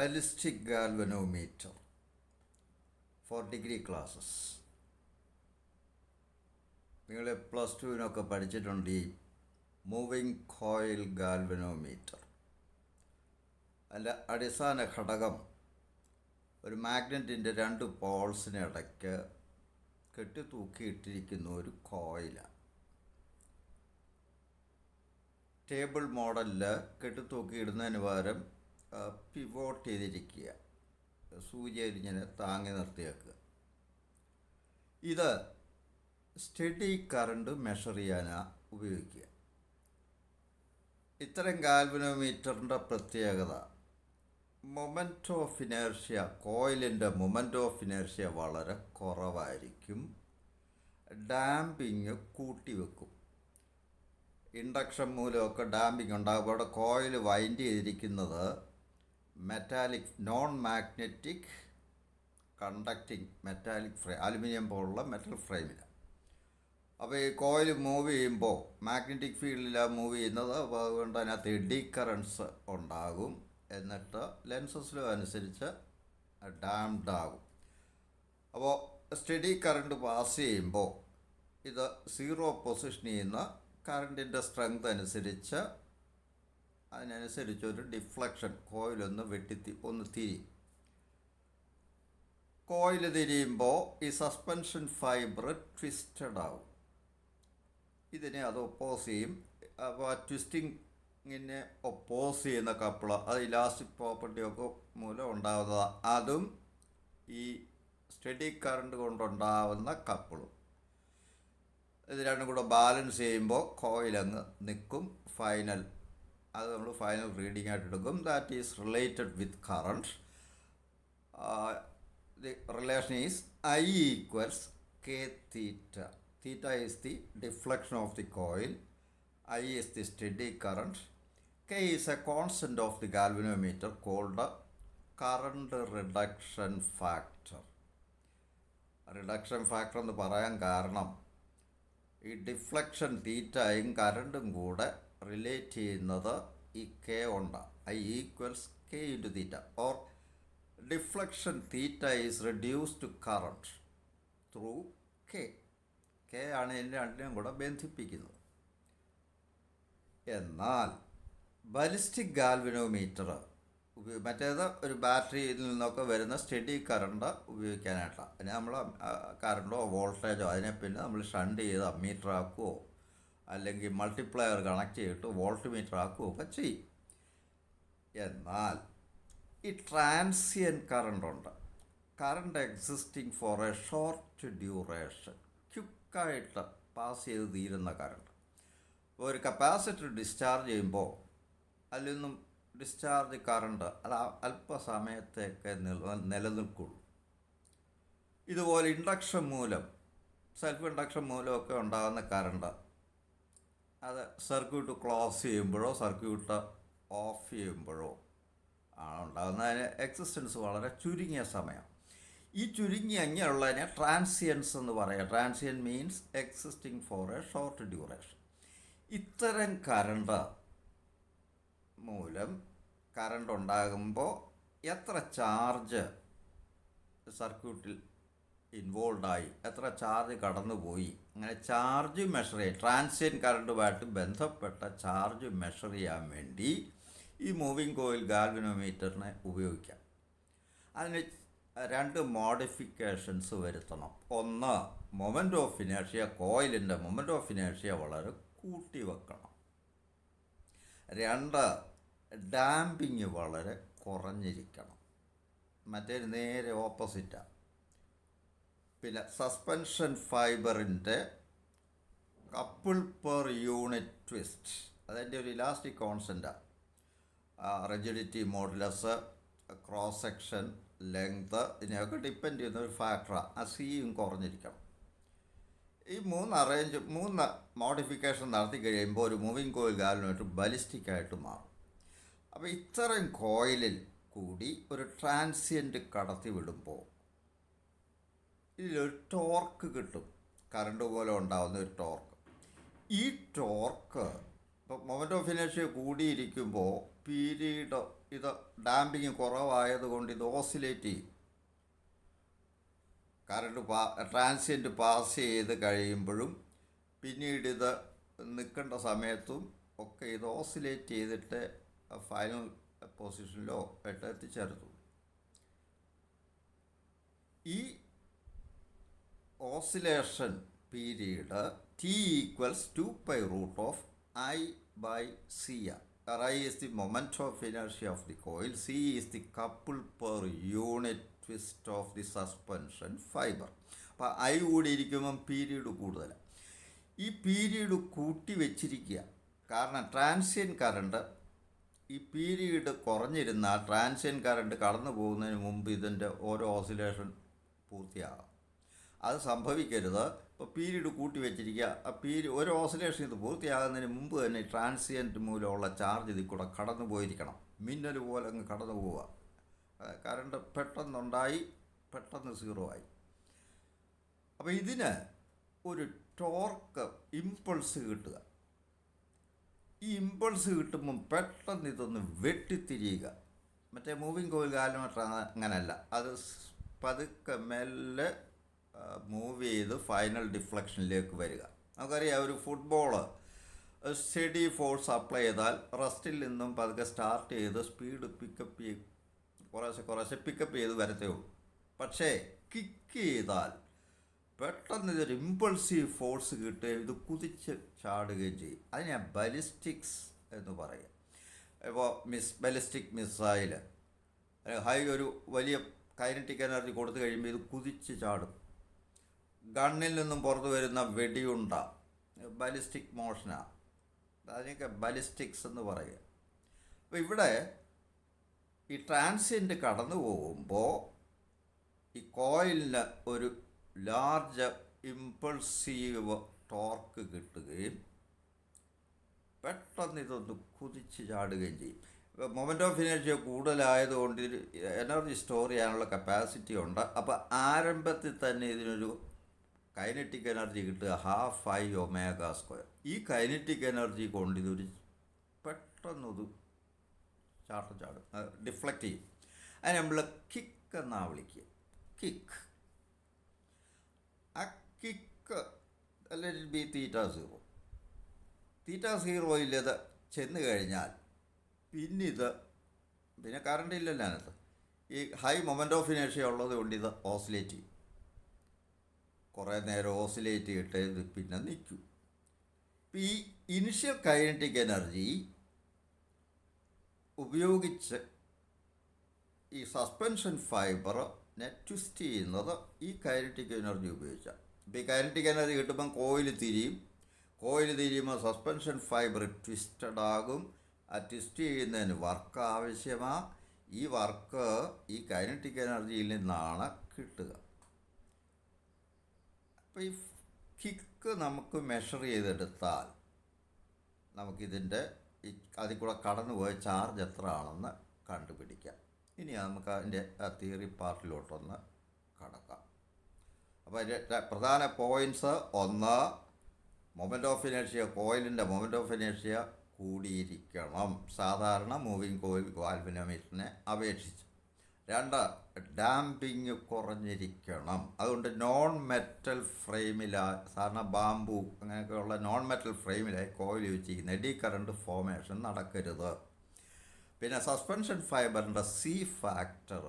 ballistic galvanometer for degree classes. നിങ്ങൾ plus ടുവിനൊക്കെ പഠിച്ചിട്ടുണ്ട് ഈ മൂവിങ് കോയിൽ ഗാൽവനോമീറ്റർ. അതിൻ്റെ അടിസ്ഥാന ഘടകം ഒരു മാഗ്നറ്റിൻ്റെ രണ്ട് പോൾസിനിടയ്ക്ക് കെട്ടിത്തൂക്കിയിട്ടിരിക്കുന്ന ഒരു കോയിലാണ്. ടേബിൾ മോഡലിൽ കെട്ടിത്തൂക്കിയിടുന്നതിന് പകരം പിവോട്ട് ചെയ്തിരിക്കുക, സൂചിയിലിങ്ങനെ താങ്ങി നിർത്തിയേക്കുക. ഇത് സ്റ്റഡി കറണ്ട് മെഷർ ചെയ്യാനാണ് ഉപയോഗിക്കുക. ഇത്തരം ഗാൽവനോമീറ്ററിൻ്റെ പ്രത്യേകത മൊമെൻ്റ് ഓഫ് ഇനേർഷ്യ, കോയിലിൻ്റെ മൊമെൻ്റ് ഓഫ് ഇനേർഷ്യ വളരെ കുറവായിരിക്കും. ഡാമ്പിങ് കൂട്ടിവെക്കും. ഇൻഡക്ഷൻ മൂലമൊക്കെ ഡാമ്പിങ് ഉണ്ടാകുമ്പോൾ അവിടെ കോയിൽ വൈൻഡ് ചെയ്തിരിക്കുന്നത് metallic non magnetic conducting metallic frame, aluminium പോലുള്ള മെറ്റൽ ഫ്രെയിമിലാണ്. അപ്പോൾ ഈ കോയിൽ മൂവ് ചെയ്യുമ്പോൾ മാഗ്നറ്റിക് ഫീൽഡിലാണ് മൂവ് ചെയ്യുന്നത്. അപ്പോൾ അതുകൊണ്ട് അതിനകത്ത് എഡി കറൻസ് ഉണ്ടാകും. എന്നിട്ട് ലെൻസസിലും അനുസരിച്ച് ഡാംഡ് ആകും. അപ്പോൾ സ്റ്റഡി കറണ്ട് പാസ് ചെയ്യുമ്പോൾ ഇത് സീറോ പൊസിഷനിൽ നിന്ന് കറണ്ടിൻ്റെ സ്ട്രെങ്ത് അനുസരിച്ച് അതിനനുസരിച്ചൊരു ഡിഫ്ലക്ഷൻ, കോയിലൊന്ന് ഒന്ന് തിരിയും. കോയിൽ തിരിയുമ്പോൾ ഈ സസ്പെൻഷൻ ഫൈബർ ട്വിസ്റ്റഡ് ആവും. ഇതിനെ അത് ഒപ്പോസ് ചെയ്യും. അപ്പോൾ ആ ട്വിസ്റ്റിങ്ങിനെ ഒപ്പോസ് ചെയ്യുന്ന കപ്പിൾ, അത് ഇലാസ്റ്റിക് പ്രോപ്പർട്ടിയൊക്കെ മൂലം ഉണ്ടാകുന്നതാണ്. അതും ഈ സ്റ്റഡി കറണ്ട് കൊണ്ടുണ്ടാവുന്ന കപ്പിളും ഇത് രണ്ടും കൂടെ ബാലൻസ് ചെയ്യുമ്പോൾ കോയിലങ്ങ് നിൽക്കും. അത് നമ്മൾ ഫൈനൽ റീഡിംഗ് ആയിട്ട് എടുക്കും. That is related with current. The relation is I equals K theta. Theta is the deflection of the coil, I is the steady current, K is a constant of the galvanometer called the current reduction factor. Reduction factor എന്ന് പറയാൻ കാരണം ഈ deflection തീറ്റയും കറണ്ടും കൂടെ relate ചെയ്യുന്നത് ഈ K കൊണ്ടാണ്. I equals K into theta. Or deflection theta is reduced to current through K. K ആണ് ഇതിൻ്റെ രണ്ടിനെയും കൂടെ ബന്ധിപ്പിക്കുന്നത്. എന്നാൽ ബാലിസ്റ്റിക് ഗാൽവനോമീറ്റർ മറ്റേത് ഒരു ബാറ്ററിയിൽ നിന്നൊക്കെ വരുന്ന സ്റ്റഡി കറണ്ട് ഉപയോഗിക്കാനായിട്ടാണ്. അതിന് നമ്മൾ കറണ്ടോ വോൾട്ടേജോ അതിനെ പിന്നെ നമ്മൾ ഷണ്ട് ചെയ്ത് അമ്മീറ്റർ ആക്കുകയോ അല്ലെങ്കിൽ മൾട്ടിപ്ലയർ കണക്ട് ചെയ്തിട്ട് വോൾട്ട് മീറ്റർ ആക്കുകയോ ഒക്കെ ചെയ്യും. എന്നാൽ ഈ ട്രാൻസിയൻ കറണ്ടുണ്ട്. Current existing for a short duration, ക്വിക്കായിട്ട് പാസ് ചെയ്ത് തീരുന്ന കറണ്ട്. ഒരു കപ്പാസിറ്റർ ഡിസ്ചാർജ് ചെയ്യുമ്പോൾ അതിൽ നിന്നും ഡിസ്ചാർജ് കറണ്ട് അത് അല്പസമയത്തേക്ക് നിലനിൽക്കുള്ളൂ. ഇതുപോലെ ഇൻഡക്ഷൻ മൂലം, സെൽഫ് ഇൻഡക്ഷൻ മൂലമൊക്കെ ഉണ്ടാകുന്ന കറണ്ട് അത് സർക്യൂട്ട് ക്ലോസ് ചെയ്യുമ്പോഴോ സർക്യൂട്ട് ഓഫ് ചെയ്യുമ്പോഴോ ആണ് ഉണ്ടാകുന്നത്. അതിന് എക്സിസ്റ്റൻസ് വളരെ ചുരുങ്ങിയ സമയം. ഈ ചുരുങ്ങി അങ്ങനെയുള്ളതിനെ ട്രാൻസിയൻസ് എന്ന് പറയാം. Transient means existing for a short duration. ഇത്തരം കറണ്ട് മൂലം കറണ്ട് ഉണ്ടാകുമ്പോൾ എത്ര ചാർജ് സർക്യൂട്ടിൽ ഇൻവോൾവായി, എത്ര ചാർജ് കടന്നുപോയി, അങ്ങനെ ചാർജ് മെഷർ ചെയ്യാൻ, ട്രാൻസിയൻ കറണ്ടുമായിട്ട് ബന്ധപ്പെട്ട ചാർജ് മെഷർ ചെയ്യാൻ വേണ്ടി ഈ മൂവിങ് കോയിൽ ഗാൽവനോമീറ്ററിനെ ഉപയോഗിക്കാം. അതിന് രണ്ട് മോഡിഫിക്കേഷൻസ് വരുത്തണം. ഒന്ന്, മൊമെൻ്റ് ഓഫ് ഇനേർഷ്യ, കോയിലിൻ്റെ മൊമെൻ്റ് ഓഫ് ഇനേർഷ്യ വളരെ കൂട്ടി വെക്കണം. രണ്ട്, ഡാമ്പിങ് വളരെ കുറഞ്ഞിരിക്കണം. മറ്റേത് നേരെ ഓപ്പോസിറ്റാണ്. പിന്നെ സസ്പെൻഷൻ ഫൈബറിൻ്റെ കപ്പിൾ പെർ യൂണിറ്റ് ട്വിസ്റ്റ്, അതിൻ്റെ ഒരു ഇലാസ്റ്റിക് കോൺസ്റ്റൻ്റാണ്. Rigidity modulus, cross section, length, ഇതിനെയൊക്കെ ഡിപ്പെൻഡ് ചെയ്യുന്ന ഒരു ഫാക്ടറാണ്. ആ സിയും കുറഞ്ഞിരിക്കണം. ഈ മൂന്ന് മോഡിഫിക്കേഷൻ നടത്തി കഴിയുമ്പോൾ ഒരു മൂവിങ് കോയിൽ ഗാൽവനോമീറ്റർ ബാലിസ്റ്റിക്കായിട്ട് മാറും. അപ്പോൾ ഇത്തരം കോയിലിൽ കൂടി ഒരു ട്രാൻസിയൻറ്റ് കടത്തി വിടുമ്പോൾ ഇതിലൊരു ടോർക്ക് കിട്ടും. കറണ്ട് പോലെ ഉണ്ടാകുന്ന ഒരു ടോർക്ക്. ഈ ടോർക്ക് ഇപ്പോൾ മൊമെൻ്റ് ഓഫ് ഇനേഷ്യ കൂടിയിരിക്കുമ്പോൾ പീരീഡ് ഇത് ഡാമ്പിങ് കുറവായതുകൊണ്ട് ഇത് ഓസിലേറ്റ് ചെയ്യും. കറണ്ട് ട്രാൻസിയൻറ്റ് പാസ് ചെയ്ത് കഴിയുമ്പോഴും പിന്നീട് ഇത് നിൽക്കേണ്ട സമയത്തും ഒക്കെ ഇത് ഓസിലേറ്റ് ചെയ്തിട്ട് ഫൈനൽ പൊസിഷനിലോ ആയിട്ട് എത്തിച്ചേർത്തുള്ളൂ. ഈ oscillation period T equals 2π√I/CR. I is the moment of inertia of the coil. C is the couple per unit twist of the suspension fiber. അപ്പോൾ I കൂടിയിരിക്കുമ്പം പീരീഡ് കൂടുതലാണ്. ഈ പീരീഡ് കൂട്ടി വെച്ചിരിക്കുക. കാരണം ട്രാൻസിയൻ കറണ്ട് ഈ പീരീഡ് കുറഞ്ഞിരുന്നാൽ ട്രാൻസിയൻ കറണ്ട് കടന്നു പോകുന്നതിന് മുമ്പ് ഇതിൻ്റെ ഓരോ ഓസിലേഷൻ പൂർത്തിയാകാം. അത് സംഭവിക്കരുത്. ഇപ്പോൾ പീരീഡ് കൂട്ടി വെച്ചിരിക്കുക. ആ ഒരു ഓസിലേഷൻ ഇത് പൂർത്തിയാകുന്നതിന് മുമ്പ് തന്നെ ട്രാൻസിയൻറ്റ് മൂലമുള്ള ചാർജ് ഇതിൽ കൂടെ കടന്നു പോയിരിക്കണം. മിന്നൽ പോലെ അങ്ങ് കടന്നു പോവുക. കറണ്ട് പെട്ടെന്നുണ്ടായി പെട്ടെന്ന് സീറോ ആയി. അപ്പോൾ ഇതിന് ഒരു ടോർക്ക് ഇമ്പൾസ് കിട്ടുക. ഈ ഇമ്പൾസ് കിട്ടുമ്പം പെട്ടെന്ന് ഇതൊന്ന് വെട്ടിത്തിരിയുക. മറ്റേ മൂവിങ് കോയിൽ ഗാൽവനോമീറ്റർ അങ്ങനെയല്ല. അത് പതുക്കെ മെല്ലെ മൂവ് ചെയ്ത് ഫൈനൽ ഡിഫ്ലക്ഷനിലേക്ക് വരിക. നമുക്കറിയാം, ഒരു ഫുട്ബോള് സ്റ്റഡി ഫോഴ്സ് അപ്ലൈ ചെയ്താൽ റെസ്റ്റിൽ നിന്നും പതുക്കെ സ്റ്റാർട്ട് ചെയ്ത് സ്പീഡ് പിക്കപ്പ് ചെയ്ത് കുറേശ്ശെ പിക്കപ്പ് ചെയ്ത് വരത്തേ ഉള്ളൂ. പക്ഷേ കിക്ക് ചെയ്താൽ പെട്ടെന്ന് ഇതൊരു ഇമ്പൾസീവ് ഫോഴ്സ് കിട്ടുകയും ഇത് കുതിച്ച് ചാടുകയും ചെയ്യും. അതിനെ ബലിസ്റ്റിക്സ് എന്ന് പറയും. ഇപ്പോൾ ബലിസ്റ്റിക് മിസൈൽ ഒരു വലിയ കൈനറ്റിക് എനർജി കൊടുത്തു കഴിയുമ്പോൾ ഇത് കുതിച്ച് ചാടും. ഗണ്ണിൽ നിന്നും പുറത്തു വരുന്ന വെടിയുണ്ട ബലിസ്റ്റിക് മോഷനാണ്. അതിനൊക്കെ ബലിസ്റ്റിക്സ് എന്ന് പറയുക. അപ്പോൾ ഇവിടെ ഈ ട്രാൻസിയൻ്റ് കടന്നു പോകുമ്പോൾ ഈ കോയിലിന് ഒരു ലാർജ് ഇമ്പൾസീവ് ടോർക്ക് കിട്ടുകയും പെട്ടെന്ന് ഇതൊന്ന് കുതിച്ച് ചാടുകയും ചെയ്യും. മൊമെൻ്റ് ഓഫ് ഇനർഷ്യ കൂടുതലായതുകൊണ്ട് ഇതിൽ എനർജി സ്റ്റോർ ചെയ്യാനുള്ള കപ്പാസിറ്റി ഉണ്ട്. അപ്പോൾ ആരംഭത്തിൽ തന്നെ ഇതിനൊരു കൈനറ്റിക് എനർജി കിട്ടുക 12I⁻². ഈ കൈനറ്റിക് എനർജി കൊണ്ട് ഇതൊരു പെട്ടെന്നൊരു ചാടും, ഡിഫ്ലക്റ്റ് ചെയ്യും. അതിന് നമ്മൾ കിക്ക് എന്നാണ് വിളിക്കുക. കിക്ക്. ആ കിക്ക് അല്ലെങ്കിൽ ബി θ0. θ0യിൽ ഇത് ചെന്ന് കഴിഞ്ഞാൽ പിന്നെ കറണ്ട് ഇല്ലല്ലോ അതിനകത്ത്. ഈ ഹൈ മൊമെൻ്റ് ഓഫ് ഇനേഷ്യ ഉള്ളത് കൊണ്ട് ഇത് ഓസിലേറ്റ് ചെയ്യും. കുറേ നേരം ഓസിലേറ്റ് ചെയ്തിട്ട് ഇത് പിന്നെ നിൽക്കും. ഇപ്പം ഈ ഇനിഷ്യൽ കൈനറ്റിക് എനർജി ഉപയോഗിച്ച് ഈ സസ്പെൻഷൻ ഫൈബറിനെ ട്വിസ്റ്റ് ചെയ്യുന്നത് ഈ കൈനറ്റിക് എനർജി ഉപയോഗിച്ചാണ്. ഇപ്പോൾ ഈ കൈനറ്റിക് എനർജി കിട്ടുമ്പം കോയിൽ തിരിയുമ്പോൾ സസ്പെൻഷൻ ഫൈബർ ട്വിസ്റ്റഡ് ആകും. ആ ട്വിസ്റ്റ് ചെയ്യുന്നതിന് വർക്ക് ആവശ്യമാണ്. ഈ വർക്ക് ഈ കൈനറ്റിക് എനർജിയിൽ നിന്നാണ് കിട്ടുക. അപ്പോൾ ഈ കിക്ക് നമുക്ക് മെഷർ ചെയ്തെടുത്താൽ നമുക്കിതിൻ്റെ അതിൽ കൂടെ കടന്നു പോയ ചാർജ് എത്ര ആണെന്ന് കണ്ടുപിടിക്കാം. ഇനി നമുക്ക് അതിൻ്റെ തിയറി പാർട്ടിലോട്ടൊന്ന് കടക്കാം. അപ്പോൾ അതിൻ്റെ പ്രധാന പോയിൻറ്റ്സ്: ഒന്ന്, മൊമെൻ്റ് ഓഫ് ഇനേഷ്യ, കോയിലിൻ്റെ മൊമെൻ്റ് ഓഫ് ഇനേഷ്യ കൂടിയിരിക്കണം സാധാരണ മൂവിങ് കോയിൽ ഗാൽവനോമീറ്ററിനെ അപേക്ഷിച്ച്. രണ്ട്, ഡാമ്പിങ് കുറഞ്ഞിരിക്കണം. അതുകൊണ്ട് നോൺ മെറ്റൽ സാധാരണ ബാമ്പു അങ്ങനെയൊക്കെയുള്ള നോൺ മെറ്റൽ ഫ്രെയിമിലായി കോയിൽ വെച്ചിരിക്കുന്ന എഡി കറണ്ട് ഫോമേഷൻ നടക്കരുത്. പിന്നെ സസ്പെൻഷൻ ഫൈബറിൻ്റെ C factor,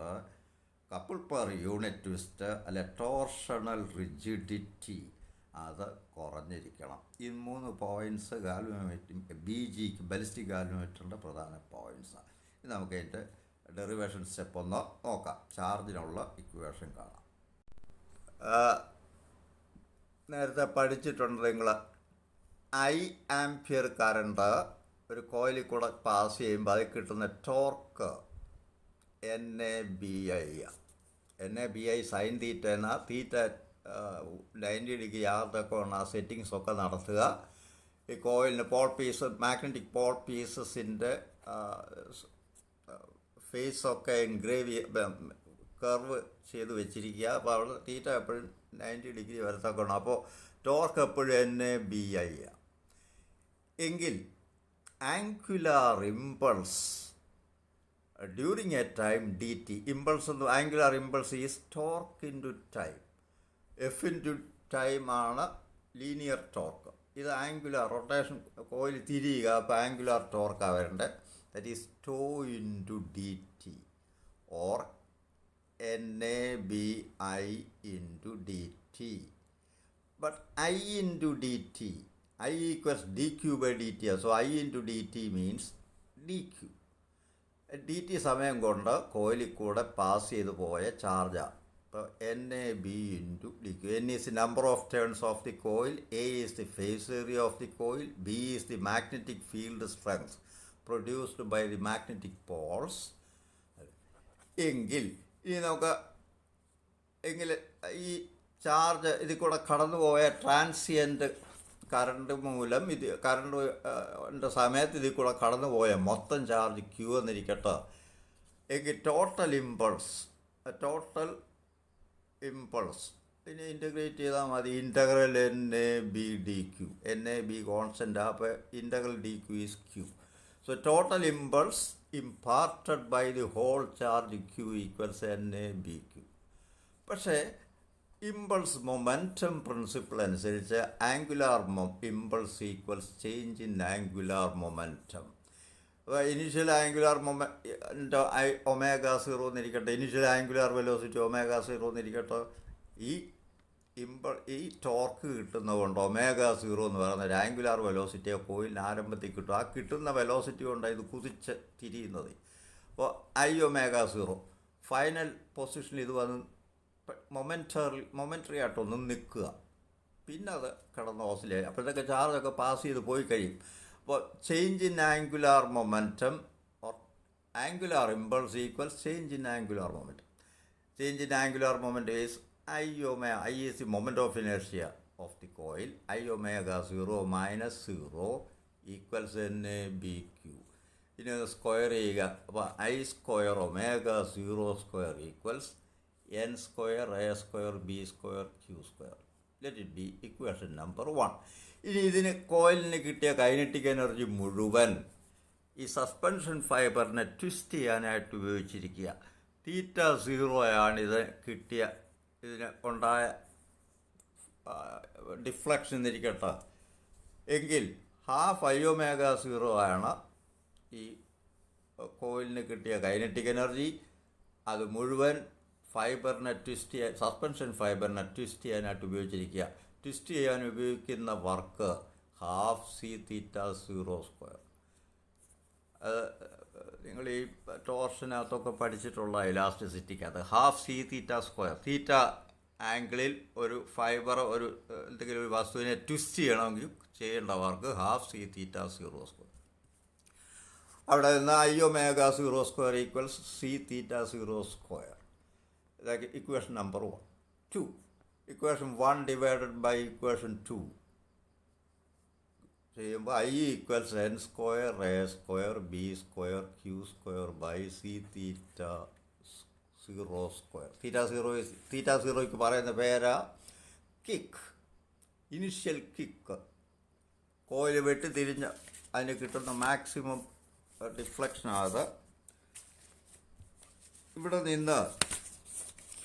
couple per unit twist അല്ലെ ടോർഷണൽ റിജിഡിറ്റി, അത് കുറഞ്ഞിരിക്കണം. ഈ 3 പോയിൻറ്റ്സ് ഗാൽവനോമീറ്റർ ബലിസ്റ്റിക് ഗാൽവനോമീറ്ററിൻ്റെ പ്രധാന പോയിൻറ്റ്സാണ്. ഇത് നമുക്ക് അതിൻ്റെ ഡെറിവേഷൻ സ്റ്റെപ്പ് ഒന്ന് നോക്കാം. ചാർജിനുള്ള ഇക്വേഷൻ കാണാം. നേരത്തെ പഠിച്ചിട്ടുണ്ട് നിങ്ങൾ. ആംപിയർ കറണ്ട് ഒരു കോയിലിൽ കൂടെ പാസ് ചെയ്യുമ്പോൾ അതിൽ കിട്ടുന്ന ടോർക്ക് NABI സൈൻ തീറ്റ എന്ന തീറ്റ 90 ഡിഗ്രി ആകത്തൊക്കെ ആണ് ആ സെറ്റിങ്സൊക്കെ നടത്തുക. ഈ കോയിലിന് മാഗ്നറ്റിക് പോൾ പീസസിൻ്റെ ഫേസൊക്കെ കർവ് ചെയ്ത് വെച്ചിരിക്കുക. അപ്പോൾ അവിടെ തീറ്റ എപ്പോഴും 90 ഡിഗ്രി വരത്തൊക്കെ ഉണ്ട്. അപ്പോൾ ടോർക്ക് എപ്പോഴും NABI എങ്കിൽ angular impulse during a time dt. Impulse എന്ന് angular impulse is torque into time. F into time ആണ് ലീനിയർ ടോർക്ക്. ഇത് ആംഗുലാർ റൊട്ടേഷൻ കോയിൽ തിരിയുക, അപ്പോൾ ആംഗുലാർ ടോർക്കാണ് വരേണ്ടത്. That is to into D T or NABI into dt. But I into dt, I equals dq by dt. So I into dt means dq. dt സമയം കൊണ്ട് കോയിലിൽ കൂടെ pass ചെയ്ത് പോയ ചാർജാണ്. അപ്പോൾ NAB into dq. N is the number of turns of the coil, A is the phase area of the coil, B is the magnetic field strength produced by the magnetic poles. എങ്കിൽ ഇനി നമുക്ക് ഈ charge ഇതിൽ കൂടെ കടന്നുപോയ transient current മൂലം current സമയത്ത് ഇതിൽ കൂടെ കടന്നുപോയ മൊത്തം ചാർജ് Q എന്നിരിക്കട്ടെ. എങ്കിൽ ടോട്ടൽ ഇമ്പൾസ് ഇതിനെ ഇൻ്റഗ്രേറ്റ് ചെയ്താൽ മതി. Integral NAB dq. NAB constant, അപ്പോൾ integral dq is Q. So total impulse imparted by the whole charge Q equals NABQ. പക്ഷേ ഇമ്പൾസ് മൊമെൻറ്റം പ്രിൻസിപ്പിൾ അനുസരിച്ച് angular impulse equals change in angular momentum. അപ്പോൾ initial angular omega 0 എന്നിരിക്കട്ടെ, initial angular velocity omega 0 എന്നിരിക്കട്ടെ. ഈ torque കിട്ടുന്നതുകൊണ്ട് omega 0 എന്ന് പറയുന്ന ഒരു ആംഗുലാർ വെലോസിറ്റിയെ കോയിലിന് ആരംഭത്തിൽ കിട്ടും. ആ കിട്ടുന്ന വെലോസിറ്റി കൊണ്ടാണ് ഇത് കുതിച്ച് തിരിയുന്നത്. അപ്പോൾ ഒമേഗ 0 ഫൈനൽ പൊസിഷനിൽ ഇത് വന്ന് മൊമെൻ്ററി ആയിട്ടൊന്ന് നിൽക്കുക. പിന്നെ അത് കിടന്ന് ഓസിലേറ്റ്, അപ്പോഴത്തേക്ക് ചാർജൊക്കെ പാസ് ചെയ്ത് പോയി കഴിയും. അപ്പോൾ change in angular momentum or angular impulse equals change in angular momentum. Change in angular momentum is I is the moment of inertia of the coil. I omega 0 minus 0 equals NABQ. ഇനി ഒന്ന് square ചെയ്യുക. അപ്പോൾ I square omega 0 square equals N square A square B square Q square. Let it be equation number 1. ഇനി ഇതിന് കോയിലിന് കിട്ടിയ kinetic energy മുഴുവൻ ഈ suspension ഫൈബറിനെ twist ചെയ്യാനായിട്ട് ഉപയോഗിച്ചിരിക്കുക. θ0 ആണിത് കിട്ടിയ ഇതിന് ഉണ്ടായ ഡിഫ്ലക്ഷൻ എന്നിരിക്കട്ടെ. എങ്കിൽ ½ ഒമേഗ 0 ആണ് ഈ കോയിലിന് കിട്ടിയ കൈനറ്റിക് എനർജി. അത് മുഴുവൻ സസ്പെൻഷൻ ഫൈബറിനെ ട്വിസ്റ്റ് ചെയ്യാനായിട്ട് ഉപയോഗിച്ചിരിക്കുക. ട്വിസ്റ്റ് ചെയ്യാൻ ഉപയോഗിക്കുന്ന വർക്ക് ½ c θ0². അത് നിങ്ങൾ ഈ ടോർഷനകത്തൊക്കെ പഠിച്ചിട്ടുള്ള ഇലാസ്റ്റിസിറ്റിക്കകത്ത് ½ c θ². ആംഗിളിൽ ഒരു ഫൈബർ എന്തെങ്കിലും ഒരു വസ്തുവിനെ ട്വിസ്റ്റ് ചെയ്യണമെങ്കിൽ ചെയ്യേണ്ട വർക്ക് ½ c θ0². അവിടെ നിന്ന് ഒമേഗ 0² ഈക്വൽസ് c θ0². ഇതാക്കി equation number 1. 2. Equation 1 divided by equation 2 ചെയ്യുമ്പോൾ I equals N square A square B square Q square by c θ0². θ0ക്ക് പറയുന്ന പേരാ കിക്ക്, ഇനിഷ്യൽ കിക്ക്. കോയിൽ വെട്ടി തിരിഞ്ഞ് അതിന് കിട്ടുന്ന മാക്സിമം ഡിഫ്ലക്ഷനാണ്. ഇവിടെ നിന്ന് Q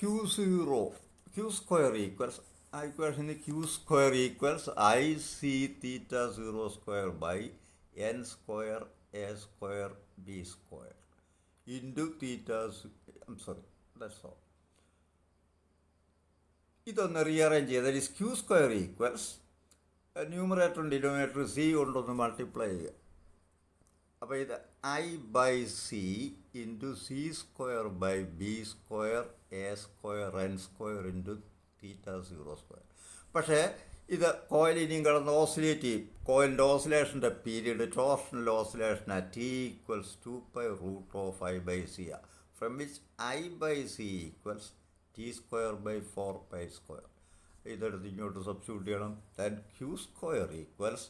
square equals equation Q square equals IC θ0² by N square A square B square into that's all. ഇതൊന്ന് റീഅറേഞ്ച് ചെയ്ത് that is Q square equals ന്യൂമറേറ്ററും ഡിനോമിനേറ്ററും C കൊണ്ടൊന്ന് മൾട്ടിപ്ലൈ ചെയ്യുക. അപ്പോൾ ഇത് I/C into C square by B square A square N square into θ0². പക്ഷേ ഇത് കോയിൽ ഇനിയും കിടന്ന് ഓസിലേറ്റ് ചെയ്യും. കോയിലിൻ്റെ ഓസിലേഷൻ്റെ period torsional oscillation T equals 2π√I/C from which I/C equals T²/4π². ഇതെടുത്ത് ഇങ്ങോട്ട് സബ്സ്റ്റിറ്റ്യൂട്ട് ചെയ്യണം. Then Q square equals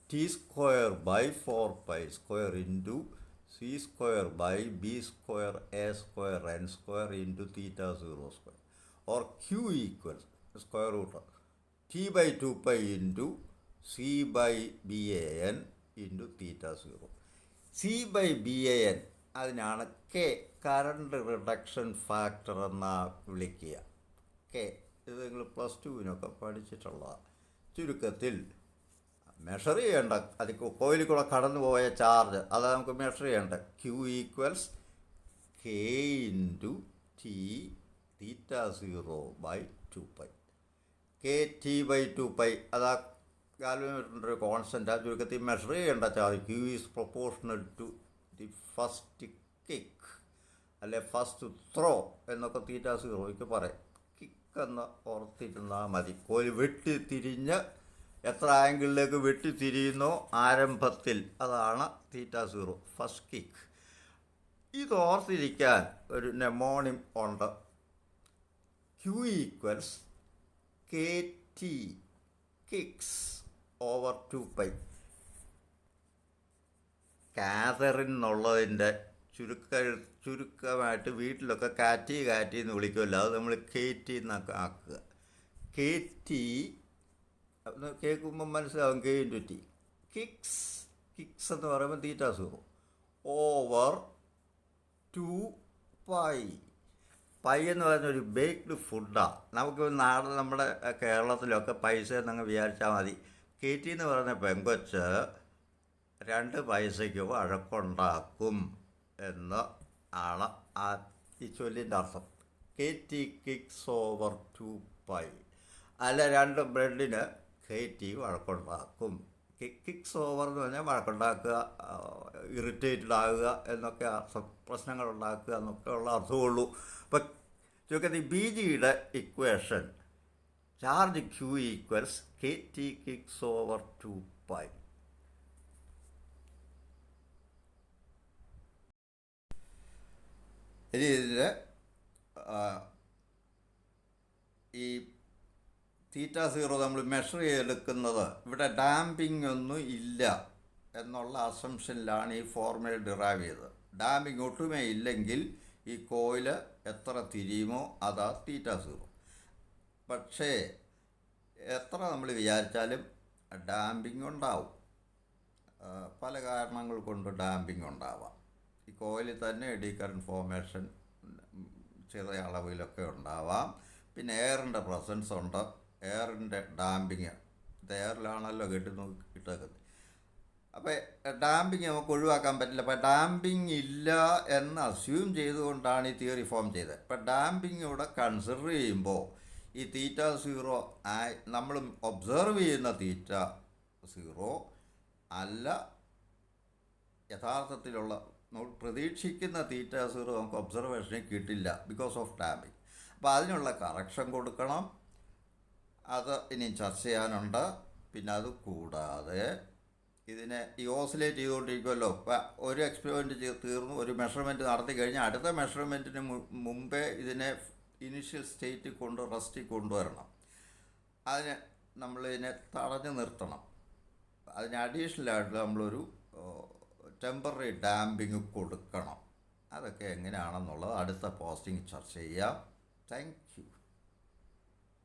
T²/4π² into C square by B square A square N square into θ0². or Q equals square root of T by 2π into C by BAN into theta zero. C/BAN അതിനാണ് K, current reduction factor എന്നാ വിളിക്കുക. K ഇത് നിങ്ങൾ plus ടുവിനൊക്കെ പഠിച്ചിട്ടുള്ളതാണ്. ചുരുക്കത്തിൽ measure ചെയ്യേണ്ട അത് കോയിലിൽ കൂടെ കടന്നു പോയ ചാർജ് അത് നമുക്ക് മെഷർ ചെയ്യേണ്ട. Q=K into T theta zero by 2π. KT/2π അതാ ഗാൽവനോമീറ്ററിൻ്റെ ഒരു കോൺസ്റ്റൻ്റ്. ചുരുക്കത്തിൽ മെഷർ ചെയ്യേണ്ട charge Q is proportional to the first kick അല്ലെ ഫസ്റ്റ് ത്രോ എന്നൊക്കെ തീറ്റ സീറോയ്ക്ക് പറയും. കിക്ക് എന്ന് ഓർത്തിരുന്നാൽ മതി. കോയിൽ വെട്ടിത്തിരിഞ്ഞ് എത്ര ആംഗിളിലേക്ക് വെട്ടിത്തിരിയുന്നോ ആരംഭത്തിൽ അതാണ് തീറ്റ സീറോ, ഫസ്റ്റ് കിക്ക്. ഇത് ഓർത്തിരിക്കാൻ ഒരു നെമോണിം ഉണ്ട്. Q=KT kicks over 2π. കാതറിൻ എന്നുള്ളതിൻ്റെ ചുരുക്കമായിട്ട് വീട്ടിലൊക്കെ കാറ്റി എന്ന് വിളിക്കുമല്ലോ, അത് നമ്മൾ KT എന്നൊക്കെ ആക്കുക. KT കേൾക്കുമ്പോൾ മനസ്സിലാവും K ഇൻറ്റു ടി. കിക്സ് എന്ന് പറയുമ്പോൾ തീറ്റ സീറോ ഓവർ 2π. പൈ എന്ന് പറയുന്ന ഒരു ബേക്ക്ഡ് ഫുഡാണ്. നമുക്ക് നാളെ നമ്മുടെ കേരളത്തിലൊക്കെ പൈസ എന്നങ്ങ് വിചാരിച്ചാൽ മതി. KT എന്ന് പറയുന്ന പെങ്കൊച്ച് 2 പൈസയ്ക്ക് വഴക്കുണ്ടാക്കും എന്ന് ആണ് ഈ ചൊല്ലിൻ്റെ അർത്ഥം. KT kicks over 2π. അല്ല 2 ബ്രെഡിന് KT വഴക്കുണ്ടാക്കും. കിക്സ് ഓവർ എന്ന് പറഞ്ഞാൽ വഴക്കുണ്ടാക്കുക, ഇറിറ്റേറ്റഡ് ആകുക എന്നൊക്കെ അർത്ഥം, പ്രശ്നങ്ങളുണ്ടാക്കുക എന്നൊക്കെ ഉള്ള അർത്ഥമുള്ളൂ. അപ്പം ചുരുക്കത്തിൽ BGയുടെ equation charge Q=KT kicks over 2π. ഇനി ഇതിൻ്റെ ഈ തീറ്റ സീറോ നമ്മൾ മെഷർ ചെയ്തെടുക്കുന്നത് ഇവിടെ ഡാമ്പിംഗ് ഒന്നും ഇല്ല എന്നുള്ള അസംഷനിലാണ് ഈ ഫോർമുല ഡിറൈവ് ചെയ്തത്. ഡാമ്പിംഗ് ഒട്ടുമേ ഇല്ലെങ്കിൽ ഈ കോയിൽ എത്ര തിരിയുമോ അതാ തീറ്റ സീറോ. പക്ഷേ എത്ര നമ്മൾ വിചാരിച്ചാലും ഡാമ്പിംഗ് ഉണ്ടാവും. പല കാരണങ്ങൾ കൊണ്ട് ഡാമ്പിംഗ് ഉണ്ടാവാം. ഈ കോയിലിൽ തന്നെ എഡി കറന്റ് ഫോർമേഷൻ ചെറിയ അളവിലൊക്കെ ഉണ്ടാവാം. പിന്നെ എയറിൻ്റെ പ്രസൻസ് ഉണ്ട്. എയറിൻ്റെ ഡാമ്പിങ്, ഇത് എയറിലാണല്ലോ ഇട്ടേക്കുന്നത്. അപ്പോൾ ഡാമ്പിങ് നമുക്ക് ഒഴിവാക്കാൻ പറ്റില്ല. അപ്പോൾ ഡാമ്പിങ് ഇല്ല എന്ന് അസ്യൂം ചെയ്തുകൊണ്ടാണ് ഈ തിയറി ഫോം ചെയ്തത്. അപ്പോൾ ഡാമ്പിങ് ഇവിടെ കൺസിഡർ ചെയ്യുമ്പോൾ ഈ തീറ്റ സീറോ നമ്മൾ ഒബ്സർവ് ചെയ്യുന്ന തീറ്റ സീറോ അല്ല, യഥാർത്ഥത്തിലുള്ള നമ്മൾ പ്രതീക്ഷിക്കുന്ന തീറ്റ സീറോ നമുക്ക് ഒബ്സർവേഷനിൽ കിട്ടില്ല ബിക്കോസ് ഓഫ് ഡാമ്പിങ്. അപ്പോൾ അതിനുള്ള കറക്ഷൻ കൊടുക്കണം. അത് ഇനി ചർച്ച ചെയ്യാനുണ്ട്. പിന്നെ അത് കൂടാതെ ഇതിനെ ഈ ഓസിലേറ്റ് ചെയ്തുകൊണ്ടിരിക്കുമല്ലോ. ഇപ്പം ഒരു എക്സ്പെരിമെൻറ്റ് തീർന്നു, ഒരു മെഷർമെൻറ്റ് നടത്തി കഴിഞ്ഞാൽ അടുത്ത മെഷർമെൻറ്റിന് മുമ്പേ ഇതിനെ ഇനിഷ്യൽ സ്റ്റേറ്റിൽ റെസ്റ്റിൽ കൊണ്ടുവരണം. അതിന് നമ്മളിതിനെ തടഞ്ഞു നിർത്തണം. അതിന് അഡീഷണലായിട്ട് നമ്മളൊരു ടെമ്പററി ഡാമ്പിങ് കൊടുക്കണം. അതൊക്കെ എങ്ങനെയാണെന്നുള്ളത് അടുത്ത പോസ്റ്റിംഗ് ചർച്ച ചെയ്യാം. Thank you.